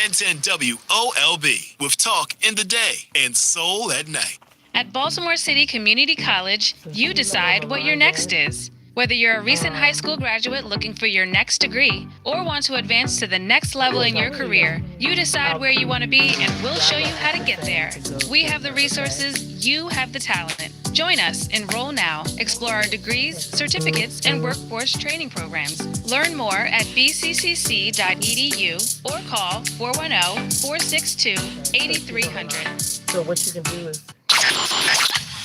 1010 WOLB with talk in the day and soul at night. At Baltimore City Community College, you decide what your next is. Whether you're a recent high school graduate looking for your next degree or want to advance to the next level in your career, you decide where you want to be and we'll show you how to get there. We have the resources, you have the talent. Join us, enroll now, explore our degrees, certificates, and workforce training programs. Learn more at bccc.edu or call 410-462-8300. So what you can do is...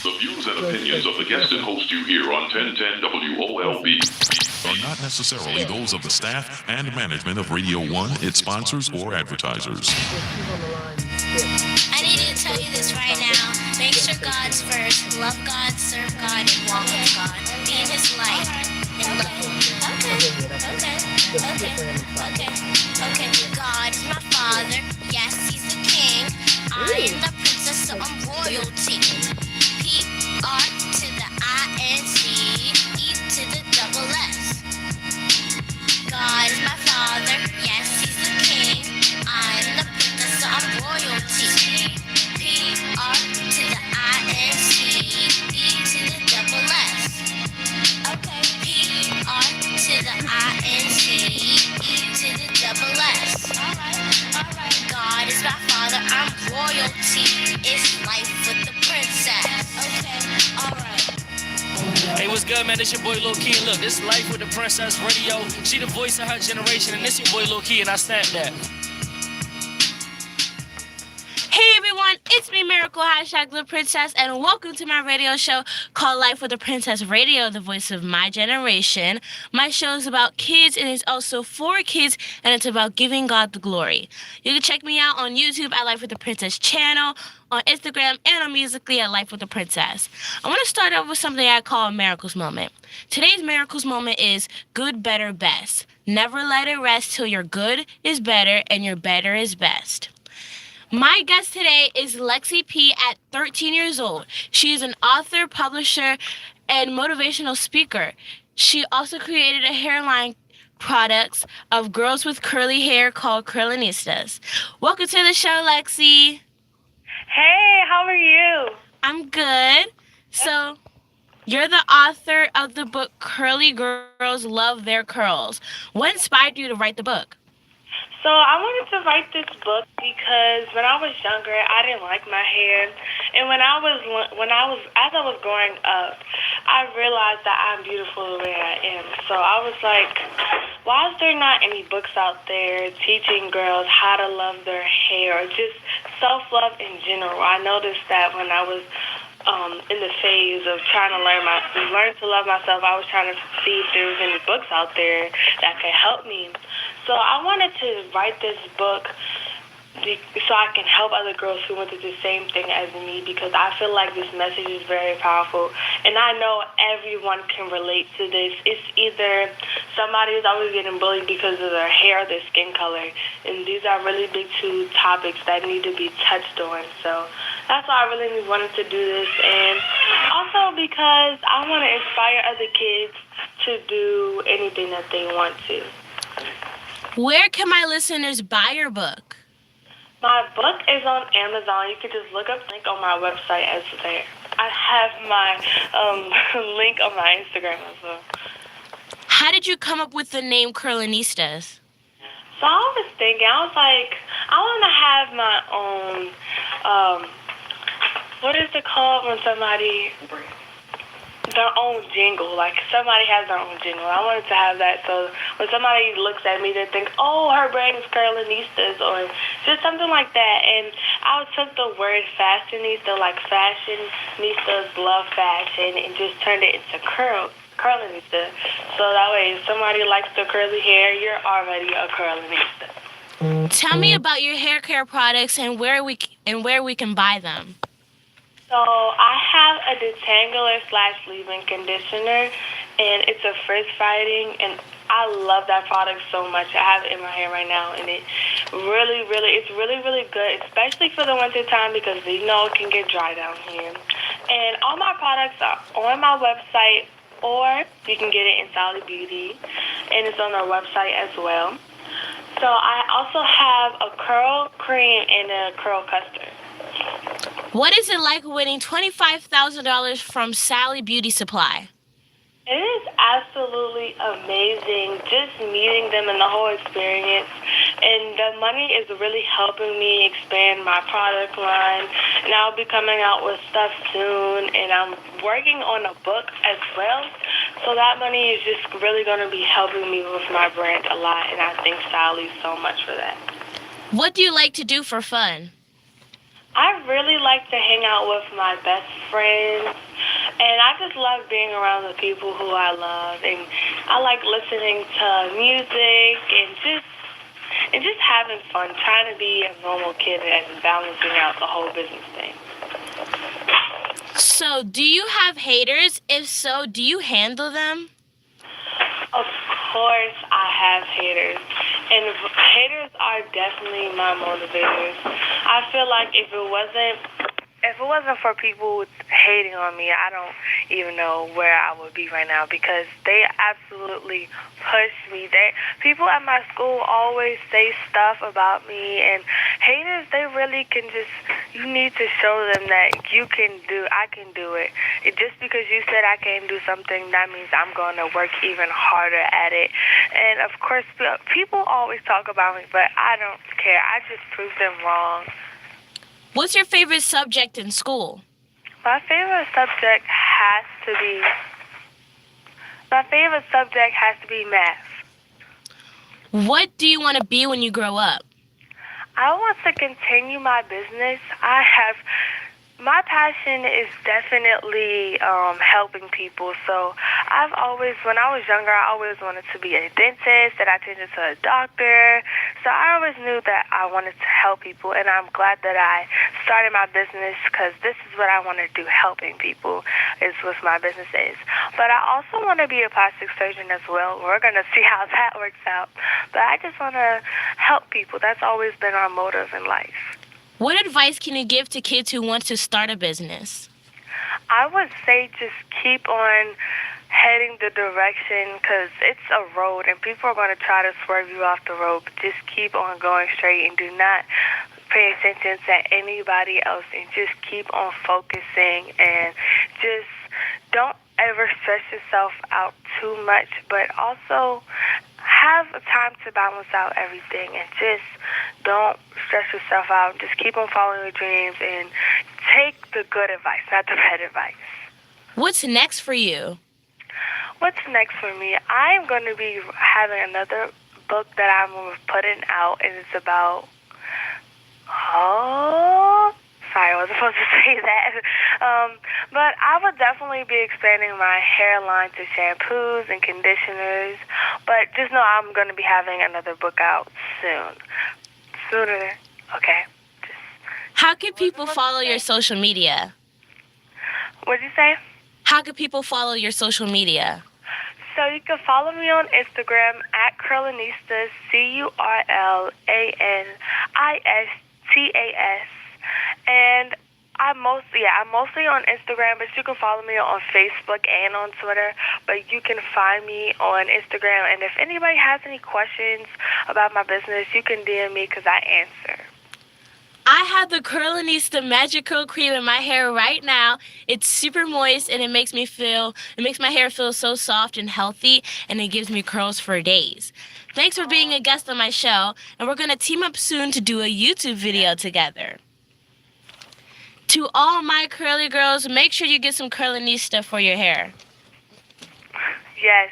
The views and opinions of the guest and host you hear on 1010 WOLB are not necessarily those of the staff and management of Radio 1, its sponsors, or advertisers. I need to tell you this right now. Make sure God's first. Love God, serve God, and walk with God. Be in His light and love Him. Okay. God is my Father. Yes, He's the King. I am the princess, so I'm royalty. P-R to the I-N-C, E to the double S. God is my Father. Yes, He's the King. I'm the princess, so I'm royalty. P-R to the I-N-C, E to the double S. Okay. P-R to the I-N-C, E to the double S. Alright. God is my Father. I'm royalty. It's life with the princess. Okay. Alright. Hey, what's good, man? It's your boy Lil Key. And look, this is Life with the Princess Radio. She the voice of her generation, and this your boy Lil Key, and I stand that. Hey everyone, it's me, Miracle #The Princess, and welcome to my radio show called Life with the Princess Radio, the voice of my generation. My show is about kids, and it's also for kids, and it's about giving God the glory. You can check me out on YouTube at Life with the Princess channel, on Instagram, and on Musically at Life with the Princess. I want to start off with something I call a Miracles Moment. Today's Miracles Moment is good, better, best. Never let it rest till your good is better and your better is best. My guest today is Lexi P. at 13 years old. She is an author, publisher, and motivational speaker. She also created a hairline products of girls with curly hair called Curlinistas. Welcome to the show, Lexi. Hey, how are you? I'm good. So, you're the author of the book Curly Girls Love Their Curls. What inspired you to write the book? So I wanted to write this book because when I was younger, I didn't like my hair, and as I was growing up, I realized that I'm beautiful the way I am. So I was like, why is there not any books out there teaching girls how to love their hair or just self-love in general? I noticed that when I was in the phase of trying to learn to love myself, I was trying to see if there was any books out there that could help me. So I wanted to write this book so I can help other girls who went through the same thing as me, because I feel like this message is very powerful. And I know everyone can relate to this. It's either somebody is always getting bullied because of their hair or their skin color. And these are really big two topics that need to be touched on. So that's why I really wanted to do this. And also because I want to inspire other kids to do anything that they want to. Where can my listeners buy your book? My book is on Amazon. You can just look up the link on my website as there. I have my link on my Instagram as well. How did you come up with the name Curlinistas? So I was thinking, I was like, I want to have my own, what is it called when somebody... their own jingle, like somebody has their own jingle. I wanted to have that so when somebody looks at me, they think, oh, her brand is Curlinistas or just something like that. And I took the word fashionista, like fashionistas love fashion, and just turned it into Curlinista. So that way, if somebody likes the curly hair, you're already a Curlinista. Tell me about your hair care products and where we can buy them. So I have a detangler / leave-in conditioner, and it's a frizz fighting, and I love that product so much. I have it in my hair right now, and it's really good, especially for the winter time because you know it can get dry down here. And all my products are on my website, or you can get it in Sally Beauty, and it's on our website as well. So I also have a curl cream and a curl custard. What is it like winning $25,000 from Sally Beauty Supply? It is absolutely amazing just meeting them and the whole experience. And the money is really helping me expand my product line. And I'll be coming out with stuff soon. And I'm working on a book as well. So that money is just really going to be helping me with my brand a lot. And I thank Sally so much for that. What do you like to do for fun? I really like to hang out with my best friends, and I just love being around the people who I love, and I like listening to music and just having fun, trying to be a normal kid and balancing out the whole business thing. So, do you have haters? If so, do you handle them? Of course I have haters, and haters are definitely my motivators. I feel like if it wasn't for people hating on me, I don't even know where I would be right now because they absolutely push me. People at my school always say stuff about me, and haters, they really can you need to show them that I can do it. Just because you said I can do something, that means I'm going to work even harder at it. And of course, people always talk about me, but I don't care. I just prove them wrong. What's your favorite subject in school? My favorite subject has to be math. What do you want to be when you grow up? I want to continue my business. My passion is definitely helping people. So when I was younger, I always wanted to be a dentist, and I turned into a doctor. So I always knew that I wanted to help people, and I'm glad that I started my business because this is what I want to do, helping people is what my business is. But I also want to be a plastic surgeon as well. We're going to see how that works out. But I just want to help people. That's always been our motive in life. What advice can you give to kids who want to start a business? I would say just keep on heading the direction because it's a road and people are going to try to swerve you off the road. But just keep on going straight and do not pay attention to anybody else and just keep on focusing and just don't ever stress yourself out too much, but also have time to balance out everything and just don't stress yourself out. Just keep on following your dreams and take the good advice, not the bad advice. What's next for you? What's next for me? I'm going to be having another book that I'm putting out, and it's about... Sorry, I wasn't supposed to say that. But I would definitely be expanding my hairline to shampoos and conditioners. But just know I'm going to be having another book out soon. Sooner, okay? How can people follow your social media? What'd you say? How can people follow your social media? So you can follow me on Instagram at Curlinistas, CurliNistas. And I'm mostly on Instagram, but you can follow me on Facebook and on Twitter. But you can find me on Instagram. And if anybody has any questions about my business, you can DM me because I answer. I have the Curlinista Magic Curl Cream in my hair right now. It's super moist and it makes my hair feel so soft and healthy, and it gives me curls for days. Thanks for being a guest on my show, and we're going to team up soon to do a YouTube video together. To all my curly girls, make sure you get some Curlinista for your hair. Yes.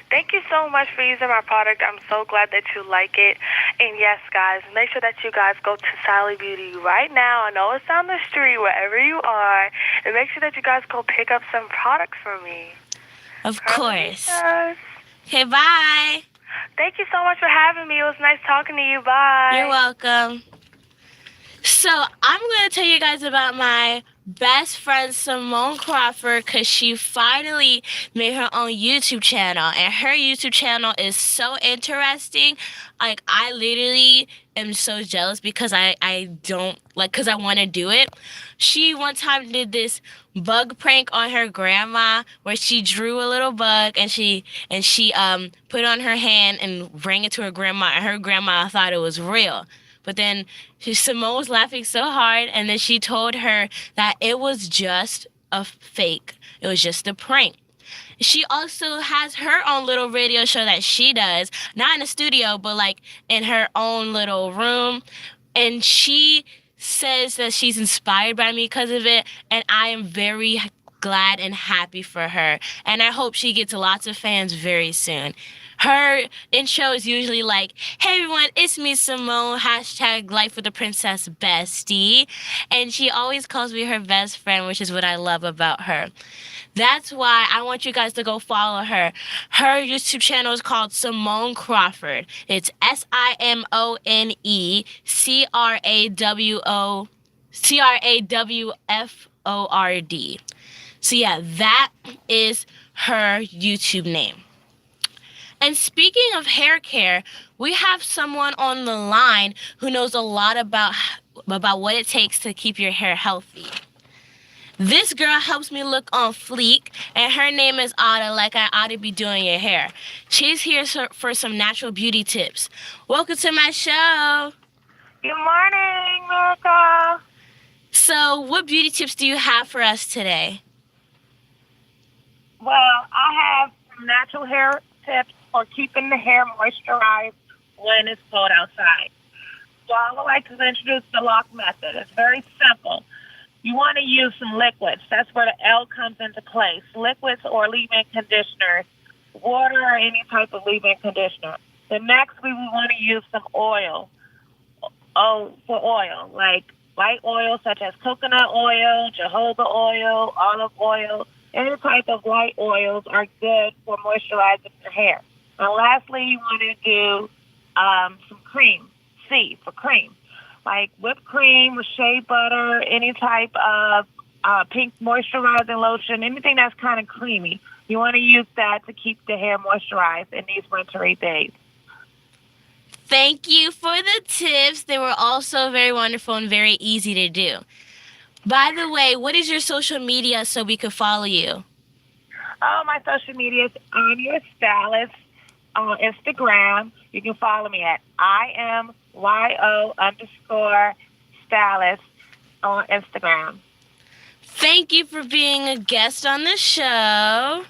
Thank you so much for using my product. I'm so glad that you like it. And yes, guys, make sure that you guys go to Sally Beauty right now. I know it's down the street, wherever you are. And make sure that you guys go pick up some products for me. Of course. Okay, bye. Thank you so much for having me. It was nice talking to you. Bye. You're welcome. So I'm going to tell you guys about my best friend Simone Crawford because she finally made her own YouTube channel. And her YouTube channel is so interesting. Like, I literally am so jealous because I don't, like, because I want to do it. She one time did this bug prank on her grandma where she drew a little bug and she put it on her hand and rang it to her grandma, and her grandma thought it was real. But then Simone was laughing so hard, and then she told her that it was just a fake. It was just a prank. She also has her own little radio show that she does, not in the studio, but like in her own little room. And she says that she's inspired by me because of it, and I am very glad and happy for her. And I hope she gets lots of fans very soon. Her intro is usually like, hey everyone, it's me Simone, hashtag Life with the Princess Bestie. And she always calls me her best friend, which is what I love about her. That's why I want you guys to go follow her. Her YouTube channel is called Simone Crawford. It's SIMONECRAWFORD. So yeah, that is her YouTube name. And speaking of hair care, we have someone on the line who knows a lot about what it takes to keep your hair healthy. This girl helps me look on fleek, and her name is Ada, like I ought to be doing your hair. She's here for some natural beauty tips. Welcome to my show. Good morning, Miracle. So, what beauty tips do you have for us today? Well, I have some natural hair tips for keeping the hair moisturized when it's cold outside. So I would like to introduce the lock method. It's very simple. You want to use some liquids. That's where the L comes into place. Liquids or leave-in conditioners, water or any type of leave-in conditioner. Then next we want to use some oil. For oil, like light oil such as coconut oil, jojoba oil, olive oil. Any type of light oils are good for moisturizing your hair. And lastly, you want to do some cream, C for cream, like whipped cream with shea butter, any type of pink moisturizing lotion, anything that's kind of creamy. You want to use that to keep the hair moisturized in these wintry days. Thank you for the tips. They were also very wonderful and very easy to do. By the way, what is your social media so we could follow you? Oh, my social media is I'm Your Stylist on Instagram. You can follow me at IMYO_stylist on Instagram. Thank you for being a guest on the show.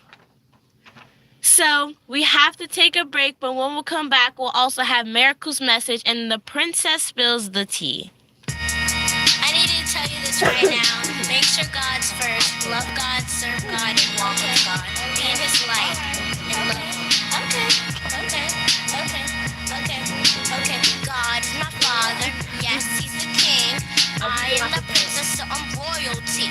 So we have to take a break, but when we come back, we'll also have Miracle's message and the princess spills the tea. I need to tell you this right now. Make sure God's first. Love God, serve God, and walk with God. Be in His light and love Him. Okay. God is my Father. Yes, He's the King. I am the princess, so I'm royalty.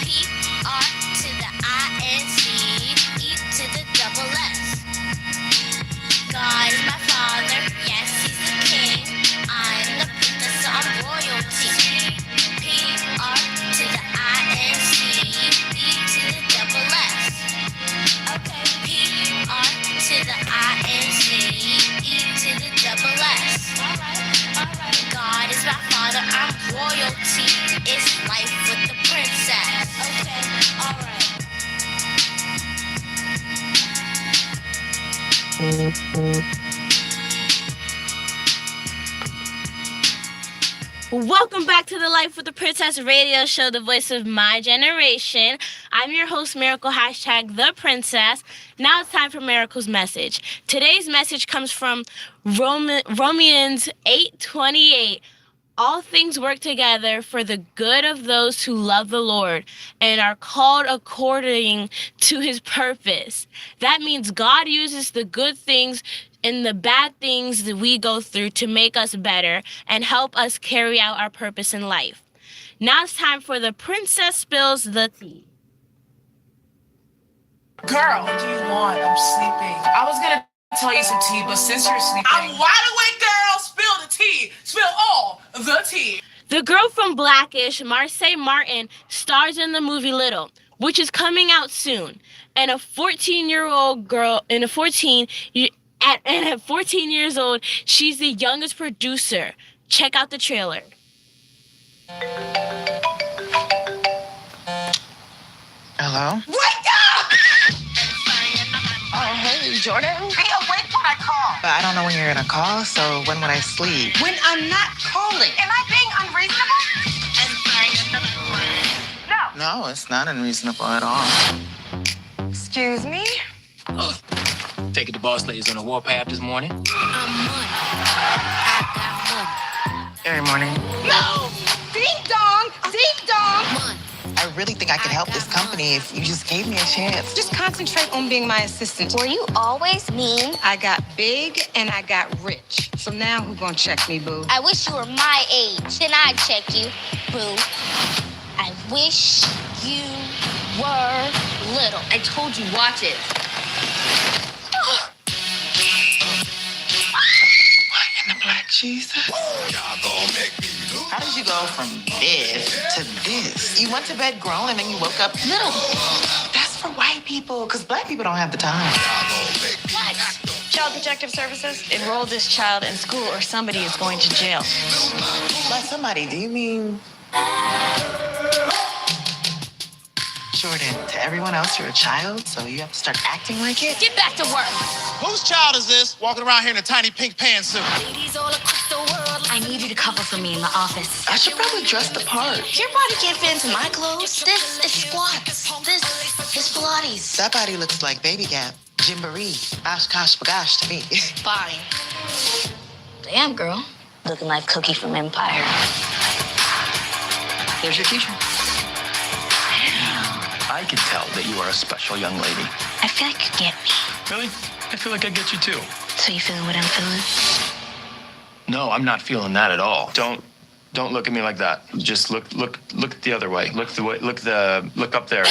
P-R to the I-N-C, E to the double S. God is my Father. Yes, He's the King. I am the princess, so I'm royalty. P-R to the I-N-C, E to the double S. Okay. P-R to the I-N-C, E to the double S. Alright. God is my Father, I'm royalty. It's life with the princess. Okay, alright. Welcome back to the Life with the Princess radio show, the voice of my generation. I'm your host, Miracle, hashtag the princess. Now it's time for Miracle's message. Today's message comes from Romans 8:28. All things work together for the good of those who love the Lord and are called according to His purpose. That means God uses the good things and the bad things that we go through to make us better and help us carry out our purpose in life. Now it's time for the princess spills the tea. Girl, what do you want? I'm sleeping. I was gonna tell you some tea, but since you're sleeping, I'm wide awake, girl. Spill the tea. Spill all the tea. The girl from Blackish, Marseille Martin, stars in the movie Little, which is coming out soon. And a 14-year-old girl, at 14 years old, she's the youngest producer. Check out the trailer. Hello? Wake up! Oh, hey, Jordan. Be awake when I call. But I don't know when you're gonna call, so when would I sleep? When I'm not calling. Am I being unreasonable? No. No, it's not unreasonable at all. Excuse me? Taking the boss ladies on a warpath this morning. Every morning. No! Ding dong! Ding dong! I really think I could help this company if you just gave me a chance. Just concentrate on being my assistant. Were you always mean? I got big and I got rich. So now who gonna check me, boo? I wish you were my age. Then I'd check you, boo. I wish you were little. I told you, watch it. In the black Jesus. How did you go from this to this? You went to bed grown and then you woke up little. That's for white people, because black people don't have the time. What? Child Protective Services, enroll this child in school or somebody is going to jail. By somebody, do you mean... Jordan, to everyone else, you're a child, so you have to start acting like it? Get back to work. Whose child is this walking around here in a tiny pink pantsuit? I need you to cover for me in the office. I should probably dress the part. Your body can't fit into my clothes. This is squats. This is Pilates. That body looks like Baby Gap, Gymboree, Oshkosh Bagosh to me. Fine. Damn, girl. Looking like Cookie from Empire. There's your teacher. I can tell that you are a special young lady. I feel like you get me. Really? I feel like I get you too. So you feeling what I'm feeling? No, I'm not feeling that at all. Don't look at me like that. Just look the other way. Look up there.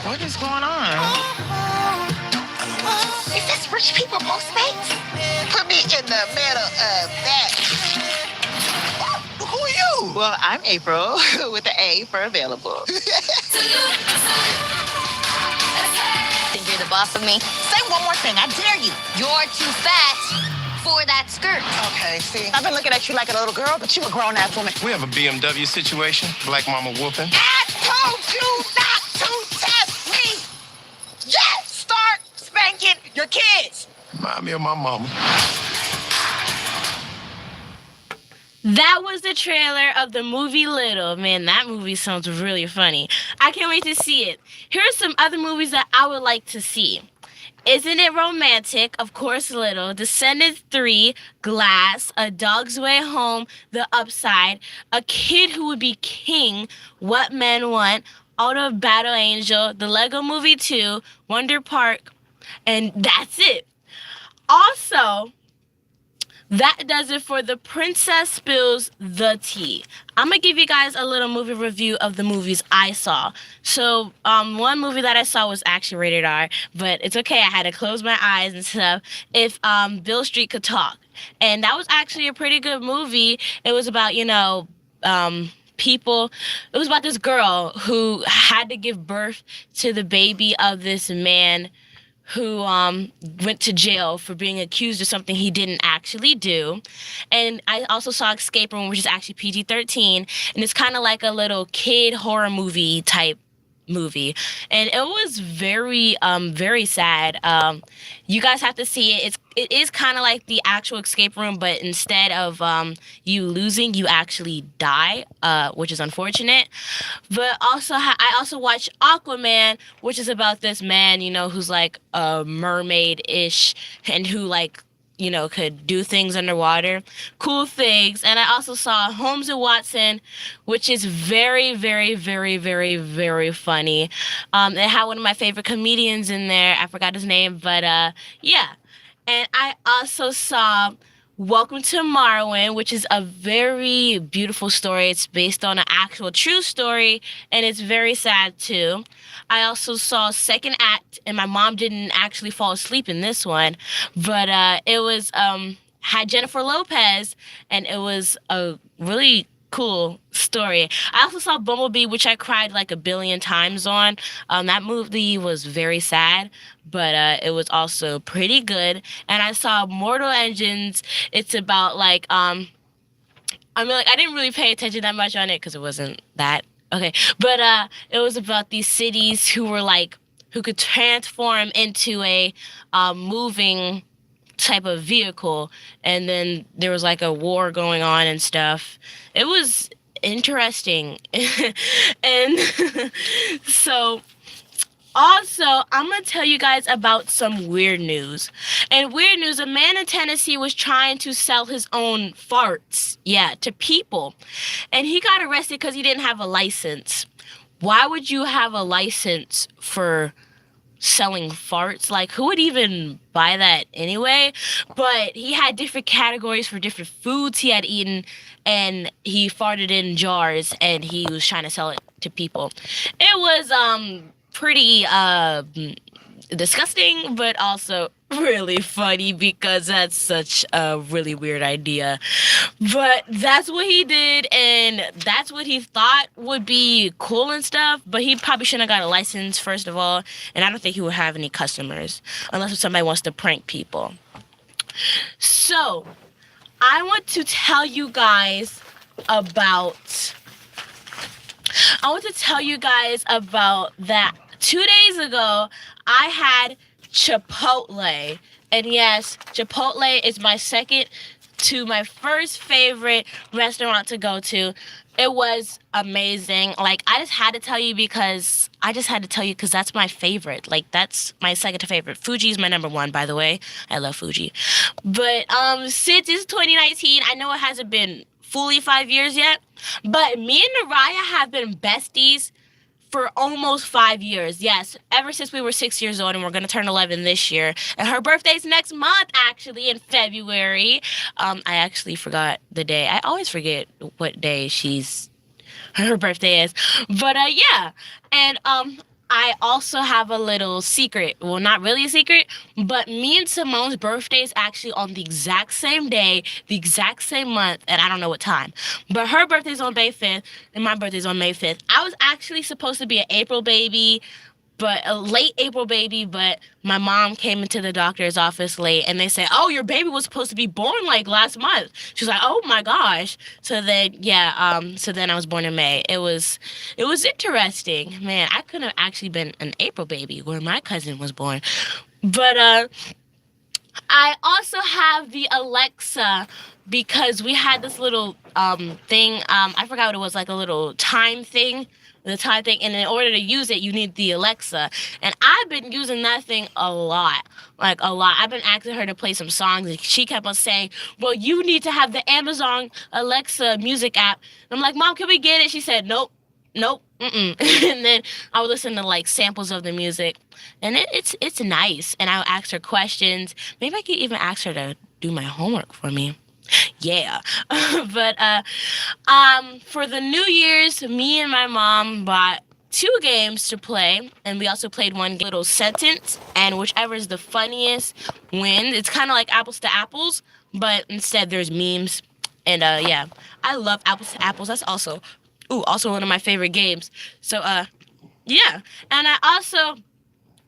What is going on? Is this rich people Postmates? Put me in the middle of that. Who are you? Well, I'm April with the A for available. Think you're the boss of me? Say one more thing, I dare you. You're too fat for that skirt. Okay, see, I've been looking at you like a little girl, but you a grown-ass woman. We have a BMW situation. Black mama whooping. I told you not to test me! Yes! Start spanking your kids! Remind me of my mama. That was the trailer of the movie Little. Man, that movie sounds really funny. I can't wait to see it. Here are some other movies that I would like to see. Isn't It Romantic? Of course, Little. Descendants 3, Glass, A Dog's Way Home, The Upside, A Kid Who Would Be King, What Men Want, Out of Battle Angel, The Lego Movie 2, Wonder Park, and that's it. Also, that does it for The Princess Spills the Tea. I'm going to give you guys a little movie review of the movies I saw. So, one movie that I saw was actually rated R, but it's okay. I had to close my eyes and stuff. If Bill Street Could Talk. And that was actually a pretty good movie. It was about, people. It was about this girl who had to give birth to the baby of this man who went to jail for being accused of something he didn't actually do. And I also saw Escape Room, which is actually PG-13, and it's kind of like a little kid horror movie type movie. And it was very, very sad. You guys have to see it. It is kind of like the actual Escape Room, but instead of you losing, you actually die, which is unfortunate. But also, I also watched Aquaman, which is about this man, who's like a mermaid-ish and who could do things underwater, cool things. And I also saw Holmes and Watson, which is very, very, very, very, very funny. It had one of my favorite comedians in there. I forgot his name, but yeah. And I also saw Welcome to Marwin, which is a very beautiful story. It's based on an actual true story, and it's very sad too. I also saw second act, and my mom didn't actually fall asleep in this one, but it was had Jennifer Lopez, and it was a really cool story. I also saw Bumblebee, which I cried like a billion times on. That movie was very sad, but it was also pretty good. And I saw Mortal Engines. It's about like I didn't really pay attention that much on it because it wasn't that okay. But it was about these cities who could transform into a moving type of vehicle, and then there was like a war going on and stuff. It was interesting. And so also, I'm going to tell you guys about some weird news. And weird news, a man in Tennessee was trying to sell his own farts, to people. And he got arrested because he didn't have a license. Why would you have a license for selling farts? Like, who would even buy that anyway? But he had different categories for different foods he had eaten, and he farted in jars, and he was trying to sell it to people. It was pretty disgusting, but also really funny because that's such a really weird idea. But that's what he did, and that's what he thought would be cool and stuff, but he probably shouldn't have got a license, first of all, and I don't think he would have any customers unless somebody wants to prank people. So, I want to tell you guys about that. 2 days ago, I had Chipotle. And yes, Chipotle is my second to my first favorite restaurant to go to. It was amazing. Like, I just had to tell you because that's my favorite. Like, that's my second to favorite. Fuji is my number one, by the way. I love Fuji. But since it's 2019, I know it hasn't been fully 5 years yet, but me and Naraya have been besties for almost 5 years. Yes, ever since we were 6 years old, and we're going to turn 11 this year. And her birthday's next month, actually, in February. I actually forgot the day. I always forget what day her birthday is. But yeah, and I also have a little secret. Well, not really a secret, but me and Simone's birthday is actually on the exact same day, the exact same month, and I don't know what time. But her birthday's on May 5th, and my birthday's on May 5th. I was actually supposed to be an April baby, but a late April baby, but my mom came into the doctor's office late, and they said, oh, your baby was supposed to be born like last month. She was like, oh my gosh. So then, so then I was born in May. It was interesting. Man, I could have actually been an April baby where my cousin was born. But I also have the Alexa because we had this little thing. I forgot what it was, like a little time thing. And in order to use it, you need the Alexa. And I've been using that thing a lot. I've been asking her to play some songs, and she kept on saying, well, you need to have the Amazon Alexa music app. And I'm like, Mom, can we get it? She said, nope, and then I would listen to, like, samples of the music. And it's nice. And I'll ask her questions. Maybe I could even ask her to do my homework for me. Yeah. But for the New Year's, me and my mom bought 2 games to play, and we also played one game, Little Sentence, and whichever is the funniest wins. It's kind of like Apples to Apples, but instead there's memes. And yeah, I love Apples to Apples. That's also one of my favorite games. So yeah, and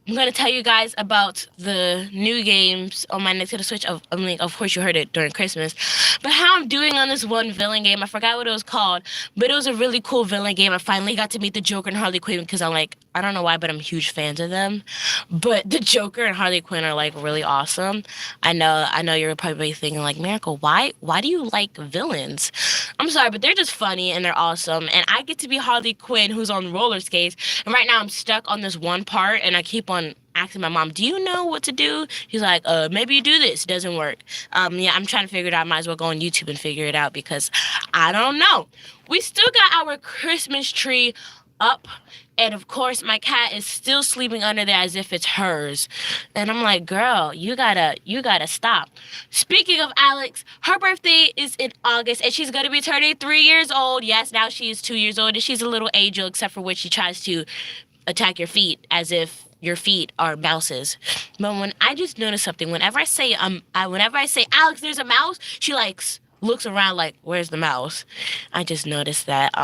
I'm going to tell you guys about the new games on my Nintendo Switch. Of course, you heard it during Christmas. But how I'm doing on this one villain game, I forgot what it was called, but it was a really cool villain game. I finally got to meet the Joker and Harley Quinn because I don't know why, but I'm huge fans of them. But the Joker and Harley Quinn are, like, really awesome. I know you're probably thinking, like, Miracle, why do you like villains? I'm sorry, but they're just funny and they're awesome. And I get to be Harley Quinn, who's on roller skates. And right now I'm stuck on this one part, and I keep on asking my mom, do you know what to do? She's like, maybe you do this. It doesn't work. Yeah, I'm trying to figure it out. Might as well go on YouTube and figure it out because I don't know. We still got our Christmas tree up, And of course, my cat is still sleeping under there as if it's hers. And I'm like, girl, you gotta stop. Speaking of Alex, her birthday is in August and she's gonna be turning 3 years old. Yes, now she is 2 years old and she's a little angel, except for when she tries to attack your feet as if your feet are mouses. But when I just noticed something, whenever I say Alex, there's a mouse, she looks around like, where's the mouse? I just noticed that.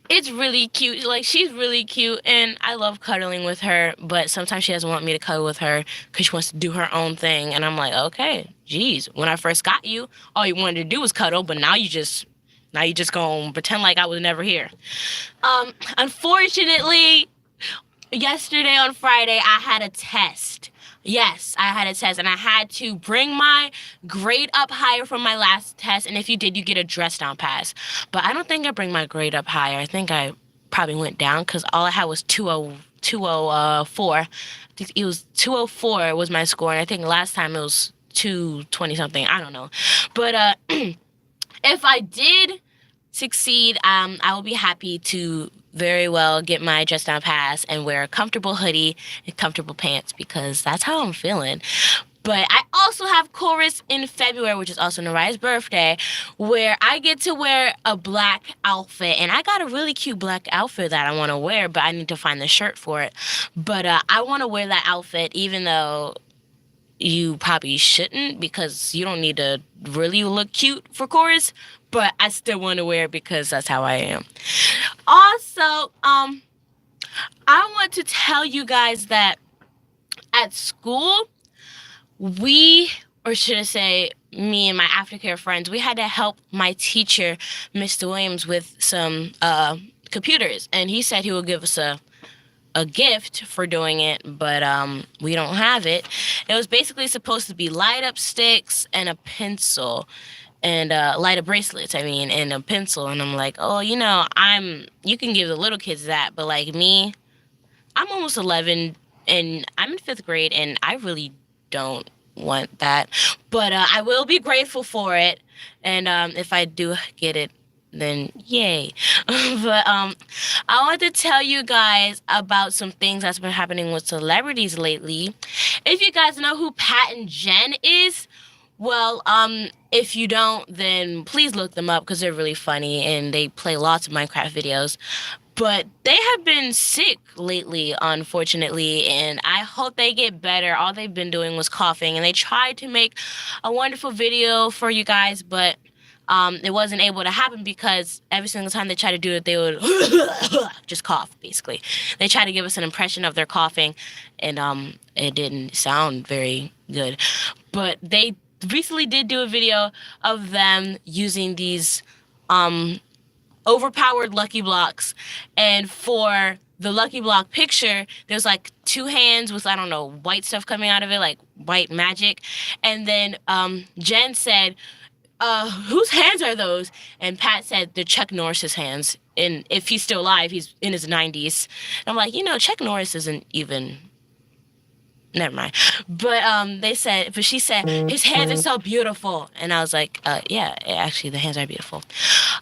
It's really cute. Like, she's really cute, and I love cuddling with her, but sometimes she doesn't want me to cuddle with her because she wants to do her own thing. And I'm like, okay, geez, when I first got you, all you wanted to do was cuddle, but now you just gonna pretend like I was never here. Unfortunately, yesterday on Friday, I had a test. Yes, I had a test, and I had to bring my grade up higher from my last test, and if you did, you get a dress down pass. But I don't think I bring my grade up higher. I think I probably went down because all I had was 204. I think it was 204 was my score, and I think last time it was 220-something. I don't know. But if I did succeed, I will be happy to very well get my dress down pass and wear a comfortable hoodie and comfortable pants because that's how I'm feeling. But I also have chorus in February, which is also Naraya's birthday, where I get to wear a black outfit. And I got a really cute black outfit that I want to wear, but I need to find the shirt for it. But I want to wear that outfit even though you probably shouldn't because you don't need to really look cute for chorus. But I still want to wear it because that's how I am. Also, I want to tell you guys that at school, me and my aftercare friends, we had to help my teacher, Mr. Williams, with some computers. And he said he would give us a gift for doing it, but we don't have it. It was basically supposed to be light up sticks and a pencil. And light up bracelets, and a pencil. And I'm like, oh, you can give the little kids that. But like me, I'm almost 11 and I'm in 5th grade and I really don't want that. But I will be grateful for it. And if I do get it, then yay. But I want to tell you guys about some things that's been happening with celebrities lately. If you guys know who Pat and Jen is, well, if you don't, then please look them up because they're really funny and they play lots of Minecraft videos. But they have been sick lately, unfortunately, and I hope they get better. All they've been doing was coughing, and they tried to make a wonderful video for you guys, but it wasn't able to happen because every single time they try to do it, they would just cough, basically. They try to give us an impression of their coughing, and it didn't sound very good. But they recently did do a video of them using these overpowered Lucky Blocks, and for the Lucky Block picture, there's like 2 hands with, I don't know, white stuff coming out of it, like white magic. And then Jen said, whose hands are those? And Pat said they're Chuck Norris's hands. And if he's still alive, he's in his 90s. And I'm like, Chuck Norris isn't even... Never mind. But she said, his hands are so beautiful. And I was like, yeah, actually, the hands are beautiful.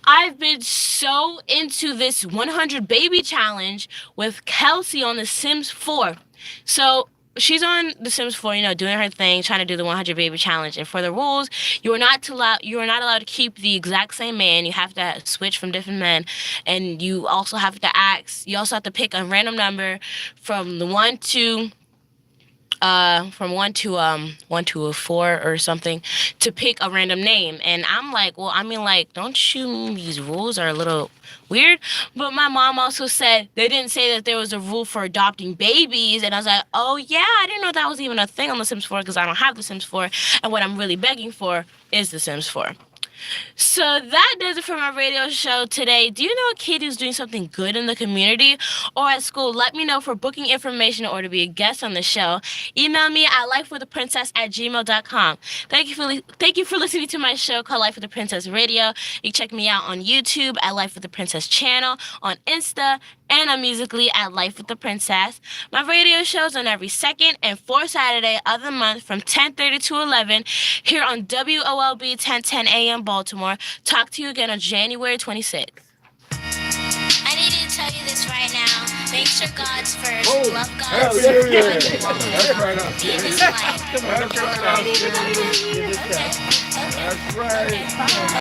I've been so into this 100 baby challenge with Kelsey on The Sims 4. So she's on The Sims 4, doing her thing, trying to do the 100 baby challenge. And for the rules, you are not allowed to keep the exact same man. You have to switch from different men. And you also have to pick a random number from 1 to 4 or something to pick a random name. And I'm like, don't you mean these rules are a little weird? But my mom also said they didn't say that there was a rule for adopting babies. And I was like, oh yeah, I didn't know that was even a thing on The Sims 4 because I don't have The Sims 4. And what I'm really begging for is The Sims 4. So that does it for my radio show today. Do you know a kid who's doing something good in the community or at school? Let me know for booking information or to be a guest on the show. Email me at lifewiththeprincess@gmail.com. Thank you for listening to my show called Life with the Princess Radio. You can check me out on YouTube at Life with the Princess channel, on Insta, and on Musically at Life with the Princess. My radio shows on every second and fourth Saturday of the month from 10:30 to 11 here on WOLB 1010 AM Baltimore. Talk to you again on January 26th. I needed tell you this right now. Make sure God's first. Oh, Love God. hallelujah. That's right up. Be in His light. That's right up. That's right.